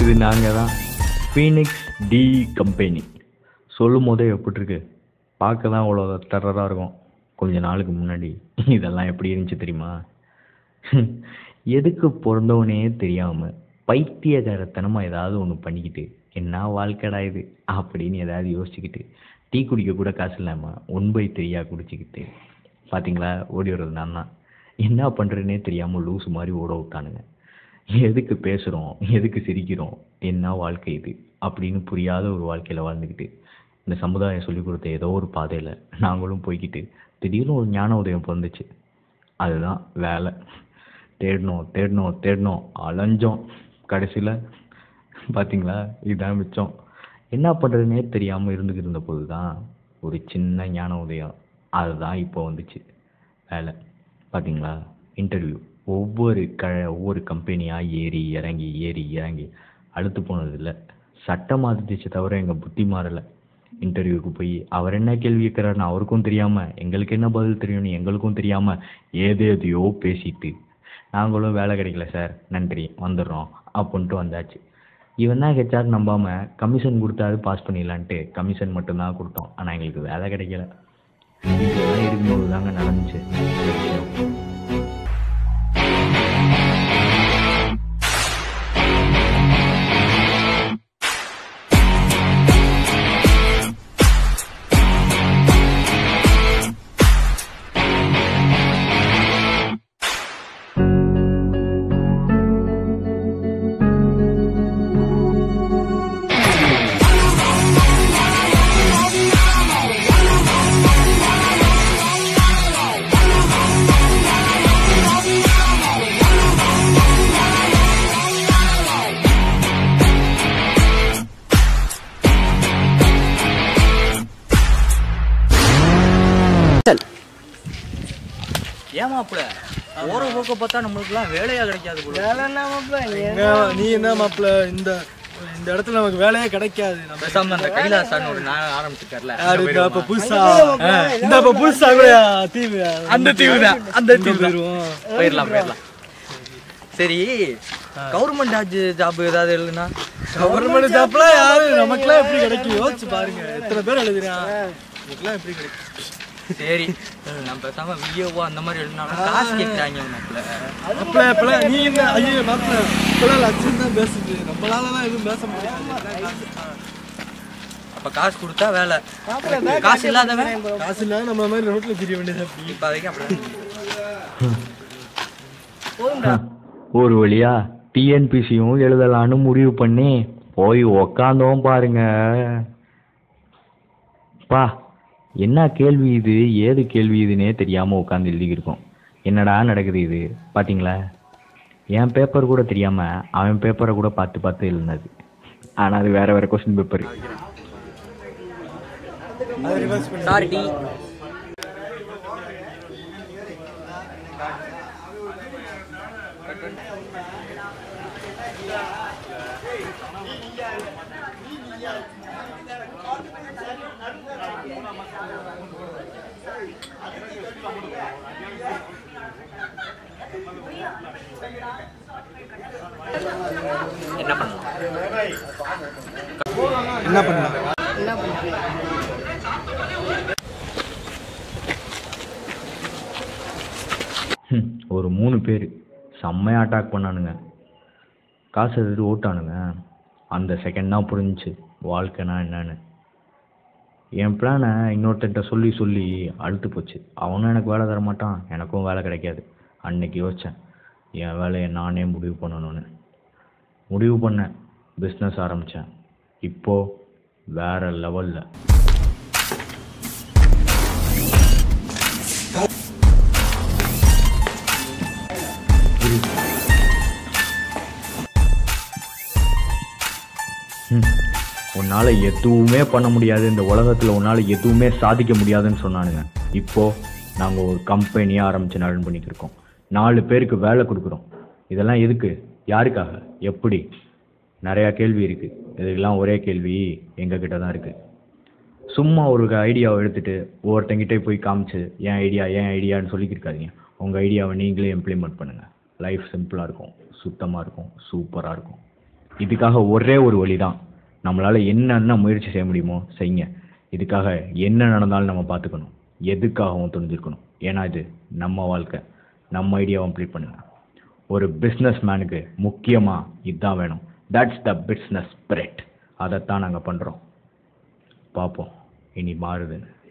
இது நாங்கள் தான், ஃபீனிக்ஸ் டி கம்பெனி. சொல்லும் போதே எப்படி இருக்கு, பார்க்க தான் அவ்வளோ டெரராக இருக்கும். கொஞ்ச நாளுக்கு முன்னாடி இதெல்லாம் எப்படி இருந்துச்சு தெரியுமா? எதுக்கு பிறந்தவனே தெரியாமல் பைத்தியகாரத்தனமாக ஏதாவது ஒன்று பண்ணிக்கிட்டு, என்ன வாழ்க்கடா இது அப்படின்னு ஏதாவது யோசிச்சுக்கிட்டு, டீ குடிக்க கூட காசு இல்லாமல் 1/3 குடிச்சிக்கிட்டு, பார்த்தீங்களா ஓடி வர்றது நான் தான். என்ன பண்ணுறதுனே தெரியாமல் லூஸ் மாதிரி ஓட விட்டானுங்க. எதுக்கு பேசுகிறோம், எதுக்கு சிரிக்கிறோம், என்ன வாழ்க்கை இது அப்படின்னு புரியாத ஒரு வாழ்க்கையில் வாழ்ந்துக்கிட்டு, இந்த சமுதாயம் சொல்லிக் கொடுத்த ஏதோ ஒரு பாதையில் நாங்களும் போய்கிட்டு, திடீர்னு ஒரு ஞான உதயம் பிறந்துச்சு. அதுதான் வேலை. தேடினோம் தேடினோம் தேடினோம், அலைஞ்சோம். கடைசியில் பார்த்தீங்களா இதுதான் மிச்சம். என்ன பண்ணுறதுனே தெரியாமல் இருந்துக்கிட்டு இருந்த போது தான் ஒரு சின்ன ஞான உதயம். அதுதான் இப்போ வந்துச்சு வேலை. பார்த்தீங்களா, இன்டர்வியூ ஒவ்வொரு கம்பெனியாக ஏறி இறங்கி அழுத்து போனதில்லை. சட்டம் மாற்றிச்சு தவிர எங்கள் புத்தி மாறலை. இன்டர்வியூக்கு போய் அவர் என்ன கேள்வி கேட்குறாருன்னு அவருக்கும் தெரியாமல், எங்களுக்கு என்ன பதில் தெரியும்னு எங்களுக்கும் தெரியாமல் ஏதேதையோ பேசிட்டு, நாங்களும் வேலை கிடைக்கல சார் நன்றி வந்துடுறோம் அப்படின்ட்டு வந்தாச்சு. இவன் தான் ஹெச்ஆர் நம்பாமல் கமிஷன் கொடுத்தாது பாஸ் பண்ணிடலான்ட்டு கமிஷன் மட்டும்தான் கொடுத்தோம். ஆனால் எங்களுக்கு வேலை கிடைக்கல. இதெல்லாம் இருக்கும்போது தாங்க நடந்துச்சு விஷயம். ஏமாப்பிள்ள ஓர போக்க பார்த்தா நம்மளுக்குலாம் வேலையா கிடைக்காது. நீ என்ன மாப்பிள்ள, இந்த இந்த இடத்துல நமக்கு வேலையே கிடைக்காது. பேசாம அந்த கைலாசான்னு ஒரு நான் ஆரம்பிச்சிருக்காருல, அப்ப புதுசா இந்த அப்ப புதுசா கூட தீவு, அந்த தீவு தான், அந்த தீவு போயிடலாம். சரி, கவர்மெண்ட் ஜாப் ஏதாவது எழுதுனா? கவர்மெண்ட் ஜாப்லாம் யாரு நமக்குலாம் எப்படி கிடைக்கும் யோசிச்சு பாருங்க. எத்தனை பேர் எழுதுறான், நமக்குலாம் எப்படி கிடைக்கும்? சரி, நம்ம பேசாம விஏஓ அந்த மாதிரி எழுதினாலும் காசு கேட்குறாங்க மாப்பிள்ள. நீ என்ன ஐயோ மாப்பிள்ள, இப்பெல்லாம் லட்சம் தான் பேசுது, நம்மளாலலாம் எதுவும் பேச முடியாது. அப்ப காசு கொடுத்தா வேலை, காசு இல்லாதவன் காசு இல்லாத நம்ம மாதிரி ரோட்ல தெரிய வேண்டியது. இப்போதைக்கு அப்படி ஒரு வழியா டிஎன்பிசியும் எழுதலான்னு முடிவு பண்ணி போய் உக்காந்தோம் பாருங்க. பா, என்ன கேள்வி இது, ஏது கேள்வி இதுன்னே தெரியாமல் உட்காந்து எழுதிக்கிருக்கோம். என்னடா நடக்குது இது பார்த்தீங்களா? என் பேப்பர் கூட தெரியாமல் அவன் பேப்பரை கூட பார்த்து எழுதினது. ஆனால் அது வேற கொஸ்டின் பேப்பர். என்ன பண்ணலாம்? ஒரு 3 பேர் செம்மையாக அட்டாக் பண்ணானுங்க. காசு எடுத்துட்டு ஓட்டானுங்க. அந்த செகண்ட் தான் புரிஞ்சிச்சு வாழ்க்கைனா என்னன்னு. என் பிளானை இன்னொருத்தன்ட்ட சொல்லி அழுத்து போச்சு. அவனும் எனக்கு வேலை தர மாட்டான், எனக்கும் வேலை கிடைக்காது. அன்னைக்கு யோசித்தேன், என் வேலையை நானே முடிவு பண்ணணும்னு. முடிவு பண்ணேன், பிஸ்னஸ் ஆரம்பித்தேன். இப்போது வேற லெவலில். உன்னால் எதுவுமே பண்ண முடியாது, இந்த உலகத்தில் உன்னால் எதுவுமே சாதிக்க முடியாதுன்னு சொன்னானுங்க. இப்போது நாங்கள் ஒரு கம்பெனியாக ஆரம்பித்து ரன் பண்ணிக்கிருக்கோம். 4 பேருக்கு வேலை கொடுக்குறோம். இதெல்லாம் எதுக்கு, யாருக்காக, எப்படி? நிறையா கேள்வி இருக்குது. இதுக்கெல்லாம் ஒரே கேள்வி எங்ககிட்ட தான் இருக்குது. சும்மா ஒரு ஐடியாவை எடுத்துகிட்டு ஒவ்வொருத்தங்கிட்டே போய் காமிச்சு என் ஐடியான்னு சொல்லிக்கிருக்காதீங்க. உங்கள் ஐடியாவை நீங்களே இம்ப்ளிமெண்ட் பண்ணுங்கள். லைஃப் சிம்பிளாக இருக்கும், சுத்தமாக இருக்கும், சூப்பராக இருக்கும். இதுக்காக ஒரே ஒரு வழி தான். நம்மளால் என்னென்ன முயற்சி செய்ய முடியுமோ செய்யுங்க. இதுக்காக என்ன நடந்தாலும் நம்ம பார்த்துக்கணும். எதுக்காகவும் துணிஞ்சிருக்கணும். ஏன்னா இது நம்ம வாழ்க்கை. நம்ம ஐடியாவை கம்ப்ளீட் பண்ணுங்க. ஒரு பிஸ்னஸ் மேனுக்கு முக்கியமாக இதுதான் வேணும். That's the business spirit. அதைத்தான் நாங்கள் பண்ணுறோம். பார்ப்போம் இனி மாறுதுன்னு.